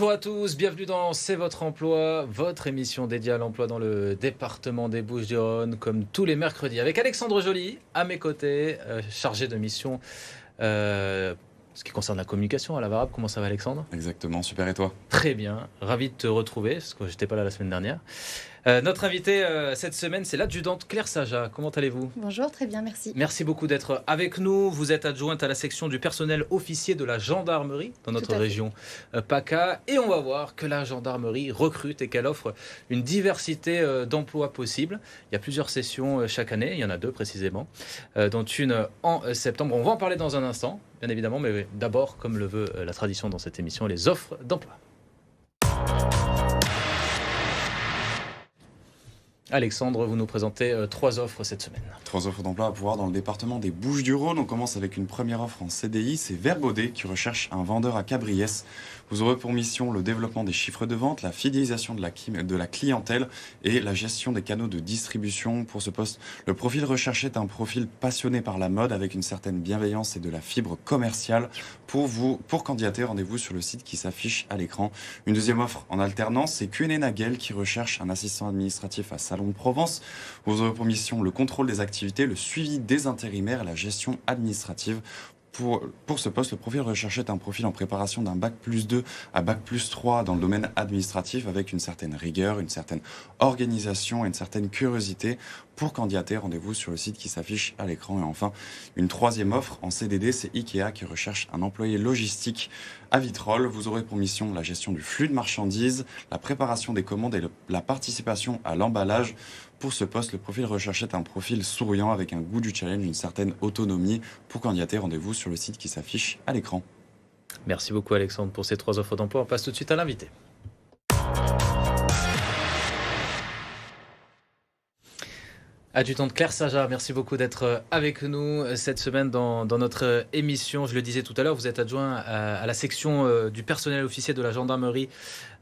Bonjour à tous, bienvenue dans C'est votre emploi, votre émission dédiée à l'emploi dans le département des Bouches-du-Rhône, comme tous les mercredis, avec Alexandre Joly à mes côtés, chargé de mission, ce qui concerne la communication à la Varab. Comment ça va, Alexandre? Exactement, super, et toi? Très bien, ravi de te retrouver, parce que j'étais pas là la semaine dernière. Notre invité cette semaine, c'est l'adjudante Claire Saja. Comment allez-vous? Bonjour, très bien, merci. Merci beaucoup d'être avec nous. Vous êtes adjointe à la section du personnel officier de la gendarmerie dans notre Tout à fait. région PACA. Et on va voir que la gendarmerie recrute et qu'elle offre une diversité d'emplois possibles. Il y a plusieurs sessions chaque année, il y en a 2 précisément, dont une en septembre. On va en parler dans un instant, bien évidemment, mais d'abord, comme le veut la tradition dans cette émission, les offres d'emploi. Alexandre, vous nous présentez 3 offres cette semaine. 3 offres d'emploi à pouvoir dans le département des Bouches-du-Rhône. On commence avec une première offre en CDI, c'est Verbaudet qui recherche un vendeur à Cabriès. Vous aurez pour mission le développement des chiffres de vente, la fidélisation de la clientèle et la gestion des canaux de distribution. Pour ce poste, le profil recherché est un profil passionné par la mode avec une certaine bienveillance et de la fibre commerciale. Pour candidater, rendez-vous sur le site qui s'affiche à l'écran. Une deuxième offre en alternance, c'est Q&A Nagel qui recherche un assistant administratif à Salon de Provence. Vous aurez pour mission le contrôle des activités, le suivi des intérimaires et la gestion administrative. Pour ce poste, le profil recherché est un profil en préparation d'un bac+2 à bac+3 dans le domaine administratif avec une certaine rigueur, une certaine organisation et une certaine curiosité. Pour candidater, rendez-vous sur le site qui s'affiche à l'écran. Et enfin, une troisième offre en CDD, c'est Ikea qui recherche un employé logistique à Vitrolles. Vous aurez pour mission la gestion du flux de marchandises, la préparation des commandes et la participation à l'emballage. Pour ce poste, le profil recherché est un profil souriant avec un goût du challenge, une certaine autonomie. Pour candidater, rendez-vous sur le site qui s'affiche à l'écran. Merci beaucoup, Alexandre, pour ces 3 offres d'emploi. On passe tout de suite à l'invité. Adjudante Claire Saja, merci beaucoup d'être avec nous cette semaine dans notre émission. Je le disais tout à l'heure, vous êtes adjoint à la section du personnel officier de la gendarmerie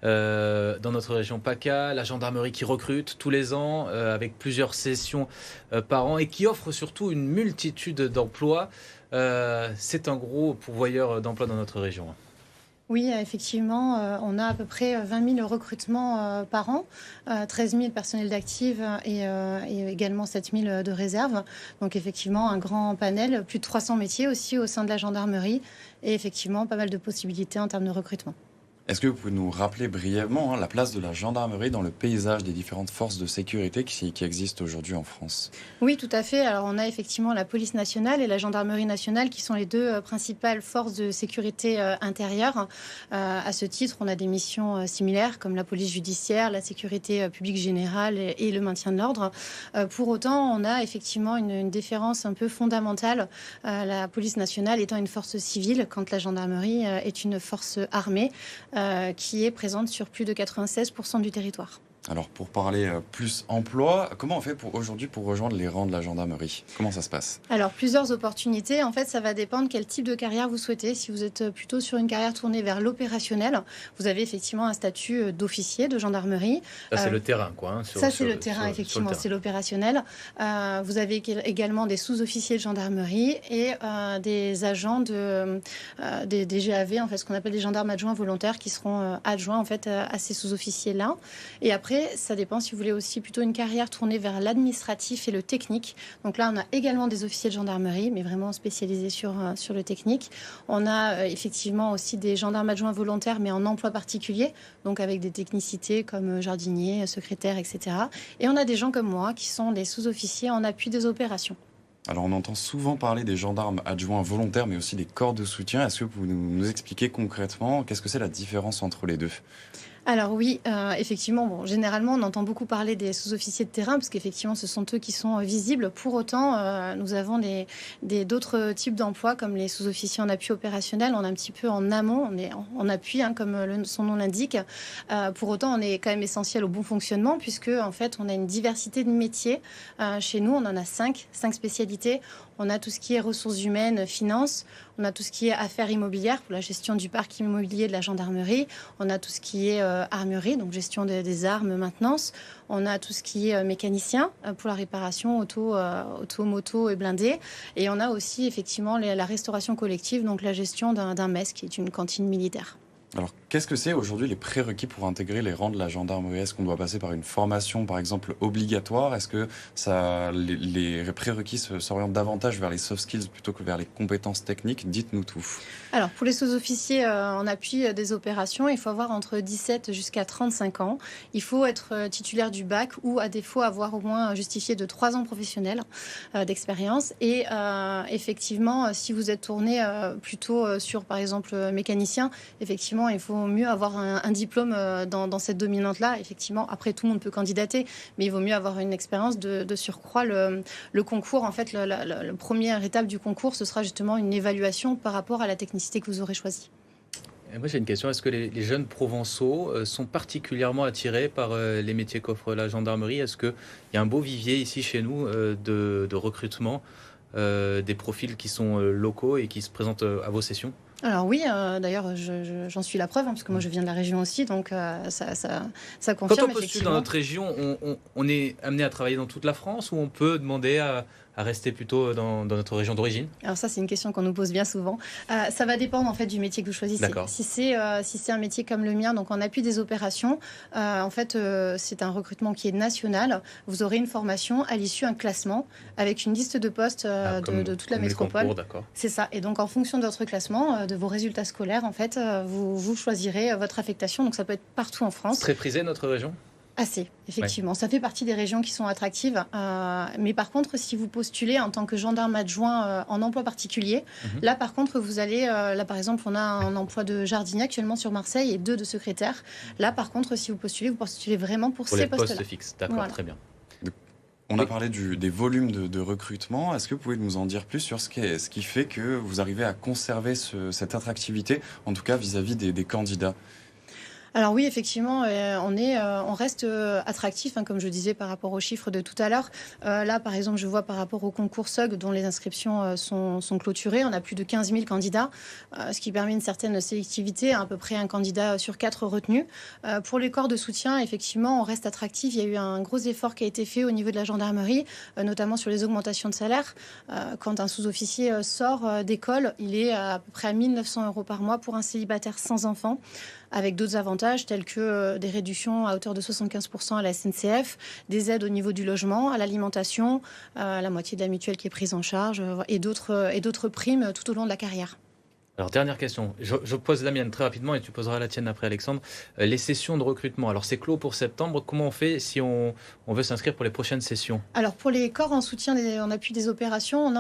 dans notre région PACA. La gendarmerie qui recrute tous les ans avec plusieurs sessions par an et qui offre surtout une multitude d'emplois. C'est un gros pourvoyeur d'emplois dans notre région. Oui, effectivement, on a à peu près 20 000 recrutements par an, 13 000 personnels d'actifs et également 7 000 de réserve. Donc effectivement, un grand panel, plus de 300 métiers aussi au sein de la gendarmerie et effectivement pas mal de possibilités en termes de recrutement. Est-ce que vous pouvez nous rappeler brièvement la place de la gendarmerie dans le paysage des différentes forces de sécurité qui existent aujourd'hui en France? Oui, tout à fait. Alors, on a effectivement la police nationale et la gendarmerie nationale qui sont les 2 principales forces de sécurité intérieure. À ce titre, on a des missions similaires comme la police judiciaire, la sécurité publique générale et le maintien de l'ordre. Pour autant, on a effectivement une différence un peu fondamentale. La police nationale étant une force civile, quand la gendarmerie est une force armée qui est présente sur plus de 96% du territoire. Alors, pour parler plus emploi, comment on fait aujourd'hui pour rejoindre les rangs de la gendarmerie? Comment ça se passe? Alors, plusieurs opportunités. En fait, ça va dépendre quel type de carrière vous souhaitez. Si vous êtes plutôt sur une carrière tournée vers l'opérationnel, vous avez effectivement un statut d'officier de gendarmerie. Ça, c'est le terrain, quoi. Ça, c'est le terrain, effectivement. C'est l'opérationnel. Vous avez également des sous-officiers de gendarmerie et des agents des GAV, en fait, ce qu'on appelle des gendarmes adjoints volontaires qui seront adjoints, en fait, à ces sous-officiers-là. Et après, ça dépend si vous voulez aussi plutôt une carrière tournée vers l'administratif et le technique. Donc là, on a également des officiers de gendarmerie, mais vraiment spécialisés sur le technique. On a effectivement aussi des gendarmes adjoints volontaires, mais en emploi particulier, donc avec des technicités comme jardinier, secrétaire, etc. Et on a des gens comme moi qui sont des sous-officiers en appui des opérations. Alors, on entend souvent parler des gendarmes adjoints volontaires, mais aussi des corps de soutien. Est-ce que vous pouvez nous expliquer concrètement qu'est-ce que c'est la différence entre les 2? Alors oui, effectivement, généralement, on entend beaucoup parler des sous-officiers de terrain, parce qu'effectivement, ce sont eux qui sont visibles. Pour autant, nous avons d'autres types d'emplois, comme les sous-officiers en appui opérationnel. On est un petit peu en amont, on est en appui, comme son nom l'indique. Pour autant, on est quand même essentiel au bon fonctionnement, puisque, en fait, on a une diversité de métiers. Chez nous, on en a 5 spécialités. On a tout ce qui est ressources humaines, finances. On a tout ce qui est affaires immobilières pour la gestion du parc immobilier de la gendarmerie. On a tout ce qui est armurerie, donc gestion des armes, maintenance. On a tout ce qui est mécanicien pour la réparation auto, moto et blindés. Et on a aussi effectivement la restauration collective, donc la gestion d'un MES qui est une cantine militaire. Alors, qu'est-ce que c'est aujourd'hui les prérequis pour intégrer les rangs de la gendarmerie? Est-ce qu'on doit passer par une formation, par exemple, obligatoire? Est-ce que les prérequis s'orientent davantage vers les soft skills plutôt que vers les compétences techniques? Dites-nous tout. Alors, pour les sous-officiers en appui des opérations, il faut avoir entre 17 jusqu'à 35 ans. Il faut être titulaire du bac ou, à défaut, avoir au moins justifié de 3 ans professionnels d'expérience. Et effectivement, si vous êtes tourné plutôt sur, par exemple, mécanicien, effectivement, il faut mieux avoir un diplôme dans cette dominante-là. Effectivement, après, tout le monde peut candidater, mais il vaut mieux avoir une expérience de surcroît. Le concours, en fait, la première étape du concours, ce sera justement une évaluation par rapport à la technicité que vous aurez choisie. Et moi, j'ai une question. Est-ce que les jeunes provençaux sont particulièrement attirés par les métiers qu'offre la gendarmerie? Est-ce qu'il y a un beau vivier ici chez nous de recrutement, des profils qui sont locaux et qui se présentent à vos sessions? Alors oui, d'ailleurs, j'en suis la preuve, puisque moi je viens de la région aussi, donc ça confirme. Quand on postule dans notre région, on est amené à travailler dans toute la France ou on peut demander à rester plutôt dans notre région d'origine? Alors ça, c'est une question qu'on nous pose bien souvent. Ça va dépendre en fait du métier que vous choisissez. D'accord. Si c'est un métier comme le mien, donc en appui des opérations, en fait, c'est un recrutement qui est national. Vous aurez une formation, à l'issue un classement avec une liste de postes de toute la métropole. Les concours, d'accord. C'est ça. Et donc en fonction de votre classement, de vos résultats scolaires, en fait, vous choisirez votre affectation. Donc ça peut être partout en France. C'est très prisé notre région? Assez, effectivement. Ouais. Ça fait partie des régions qui sont attractives. Mais par contre, si vous postulez en tant que gendarme adjoint en emploi particulier, là, par contre, vous allez... là, par exemple, on a un emploi de jardinier actuellement sur Marseille et 2 de secrétaire. Là, par contre, si vous postulez vraiment pour ces postes-là. Pour les postes fixes, d'accord, voilà. Très bien. On a parlé des volumes de recrutement. Est-ce que vous pouvez nous en dire plus sur ce qui fait que vous arrivez à conserver cette attractivité, en tout cas vis-à-vis des candidats? Alors oui, effectivement, on reste attractif, comme je disais par rapport aux chiffres de tout à l'heure. Là, par exemple, je vois par rapport au concours SOG dont les inscriptions sont clôturées, on a plus de 15 000 candidats, ce qui permet une certaine sélectivité, à peu près un candidat sur 4 retenus. Pour les corps de soutien, effectivement, on reste attractif. Il y a eu un gros effort qui a été fait au niveau de la gendarmerie, notamment sur les augmentations de salaire. Quand un sous-officier sort d'école, il est à peu près à 1 900 € par mois pour un célibataire sans enfant, avec d'autres avantages tels que des réductions à hauteur de 75% à la SNCF, des aides au niveau du logement, à l'alimentation, la moitié de la mutuelle qui est prise en charge et d'autres primes tout au long de la carrière. Alors, dernière question. Je pose la mienne très rapidement et tu poseras la tienne après, Alexandre. Les sessions de recrutement, alors c'est clos pour septembre. Comment on fait si on veut s'inscrire pour les prochaines sessions? Alors, pour les corps en soutien, en appui des opérations,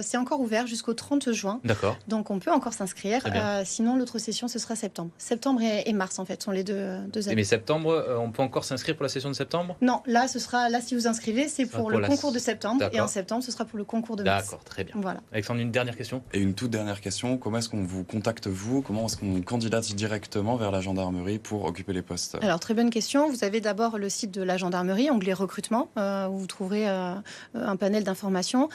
c'est encore ouvert jusqu'au 30 juin. D'accord. Donc, on peut encore s'inscrire. Sinon, l'autre session, ce sera septembre. Septembre et mars, en fait, sont les deux années. Mais septembre, on peut encore s'inscrire pour la session de septembre? Non, là, si vous inscrivez, c'est pour le concours de septembre. Et en septembre, ce sera pour le concours de mars. D'accord, très bien. Voilà. Alexandre, une dernière question? Et une toute dernière question. Comment est-ce qu'on vous contacte, vous? Comment est-ce qu'on candidate directement vers la gendarmerie pour occuper les postes? Alors, très bonne question. Vous avez d'abord le site de la gendarmerie, onglet recrutement, où vous trouverez un panel d'informations.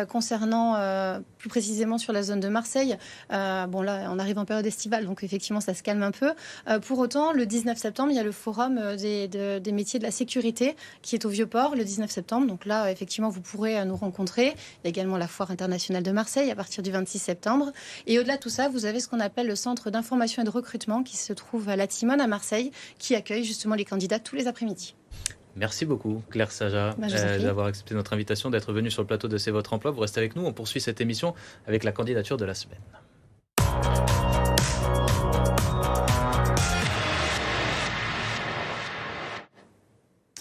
Concernant plus précisément sur la zone de Marseille, là, on arrive en période estivale, donc effectivement, ça se calme un peu. Pour autant, le 19 septembre, il y a le forum des métiers de la sécurité qui est au Vieux-Port, le 19 septembre. Donc là, effectivement, vous pourrez nous rencontrer. Il y a également la Foire internationale de Marseille à partir du 26 septembre. Et au-delà de tout ça, vous avez ce qu'on appelle le centre d'information et de recrutement qui se trouve à la Timone à Marseille, qui accueille justement les candidats tous les après-midi. Merci beaucoup, Claire Saja, d'avoir accepté notre invitation, d'être venue sur le plateau de C'est votre emploi. Vous restez avec nous, on poursuit cette émission avec la candidature de la semaine.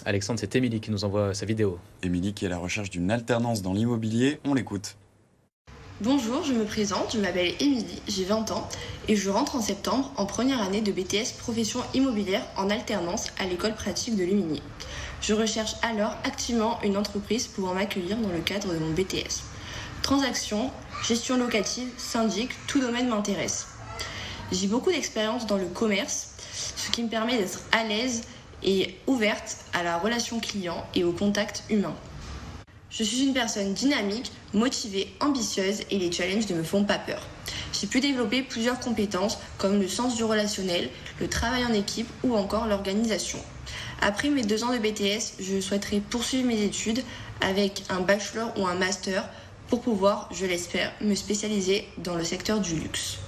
Alexandre, c'est Émilie qui nous envoie sa vidéo. Émilie qui est à la recherche d'une alternance dans l'immobilier, on l'écoute. Bonjour, je me présente, je m'appelle Émilie, j'ai 20 ans et je rentre en septembre en première année de BTS Profession Immobilière en alternance à l'école pratique de Luminier. Je recherche alors activement une entreprise pouvant m'accueillir dans le cadre de mon BTS. Transactions, gestion locative, syndic, tout domaine m'intéresse. J'ai beaucoup d'expérience dans le commerce, ce qui me permet d'être à l'aise et ouverte à la relation client et au contact humain. Je suis une personne dynamique, motivée, ambitieuse et les challenges ne me font pas peur. J'ai pu développer plusieurs compétences comme le sens du relationnel, le travail en équipe ou encore l'organisation. Après mes 2 ans de BTS, je souhaiterais poursuivre mes études avec un bachelor ou un master pour pouvoir, je l'espère, me spécialiser dans le secteur du luxe.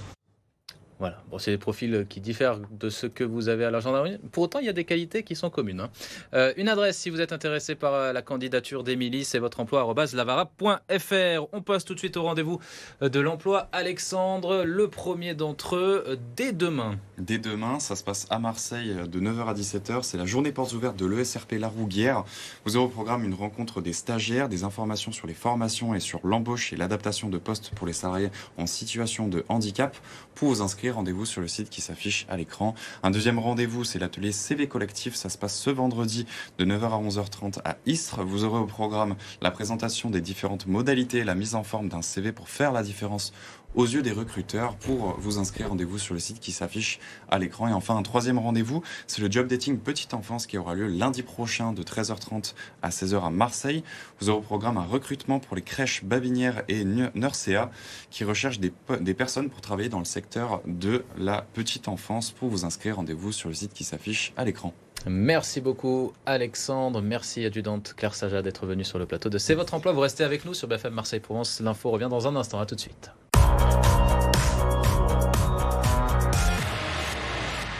Voilà. Bon, c'est des profils qui diffèrent de ce que vous avez à la gendarmerie. Pour autant, il y a des qualités qui sont communes. Une adresse, si vous êtes intéressé par la candidature d'Émilie, c'est votre emploi@lavara.fr. On passe tout de suite au rendez-vous de l'emploi. Alexandre, le premier d'entre eux, dès demain. Dès demain, ça se passe à Marseille de 9h à 17h. C'est la journée portes ouvertes de l'ESRP La Rouguière. Vous aurez au programme une rencontre des stagiaires, des informations sur les formations et sur l'embauche et l'adaptation de postes pour les salariés en situation de handicap. Pour vous inscrire, rendez-vous sur le site qui s'affiche à l'écran. Un deuxième rendez-vous, c'est l'atelier CV Collectif. Ça se passe ce vendredi de 9h à 11h30 à Istres. Vous aurez au programme la présentation des différentes modalités, la mise en forme d'un CV pour faire la différence aux yeux des recruteurs. Pour vous inscrire, rendez-vous sur le site qui s'affiche à l'écran. Et enfin, un troisième rendez-vous, c'est le job dating petite enfance qui aura lieu lundi prochain de 13h30 à 16h à Marseille. Vous aurez au programme un recrutement pour les crèches Babinière et Nursea qui recherchent des personnes pour travailler dans le secteur de la petite enfance. Pour vous inscrire, rendez-vous sur le site qui s'affiche à l'écran. Merci beaucoup Alexandre, merci adjudante Claire Saja d'être venue sur le plateau de C'est votre emploi. Vous restez avec nous sur BFM Marseille Provence. L'info revient dans un instant, à tout de suite.